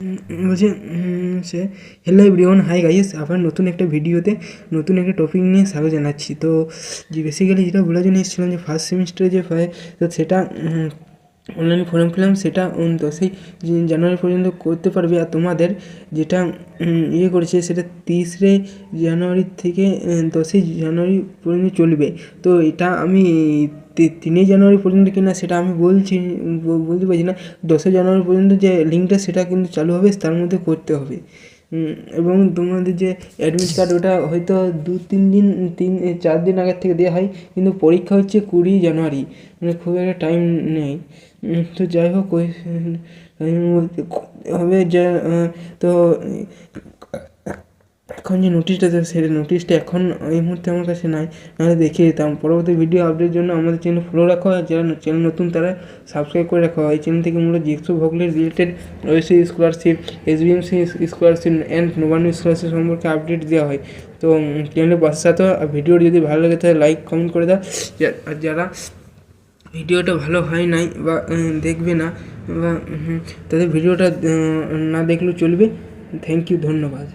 বলছে সে hello everyone, hi guys, আবার নতুন একটা ভিডিওতে নতুন একটা টপিক নিয়ে স্বাগত জানাচ্ছি। তো যে বেসিক্যালি যেটা বলার জন্য এসেছিলাম যে ফার্স্ট সেমিস্টারে যে তো সেটা অনলাইনে ফর্ম ফিলাম সেটা 10ই জানুয়ারি পর্যন্ত করতে পারবে। আর তোমাদের যেটা ইয়ে করেছে সেটা 30 জানুয়ারি থেকে 10ই জানুয়ারি পর্যন্ত চলবে। তো এটা আমি 3 জানুয়ারি পর্যন্ত কিনা সেটা আমি বলতে পারছি না। 10 জানুয়ারি পর্যন্ত যে লিঙ্কটা সেটা কিন্তু চালু হবে, তার মধ্যে করতে হবে। এবং তোমাদের যে অ্যাডমিট কার্ড ওটা হয়তো 4 দিন আগের থেকে দেওয়া হয়, কিন্তু পরীক্ষা হচ্ছে 20 জানুয়ারি, মানে খুব একটা টাইম নেই। তো যাই হোক ওই হবে যে তো এখন যে নোটিশটা দেবে সেই নোটিশটা এখন এই মুহূর্তে আমার কাছে নাই, নাহলে দেখিয়ে দিতাম। পরবর্তী ভিডিও আপডেটের জন্য আমাদের চ্যানেল ফলো রাখো, আর যারা চ্যানেল নতুন তারা সাবস্ক্রাইব করে রাখো। এই চ্যানেল থেকে মূলত জিএসও ভোগলের related Oasis scholarship, SBMC scholarship and Nabanna scholarship সম্পর্কে আপডেট দেওয়া হয়। তো চ্যানেলের পাশে সাথে ভিডিওটি যদি ভালো লাগে তাহলে লাইক কমেন্ট করে দাও। আর যারা ভিডিওটা ভালো হয় নাই বা দেখবে না বা তাদের ভিডিওটা না দেখলেও চলবে। থ্যাংক ইউ, ধন্যবাদ।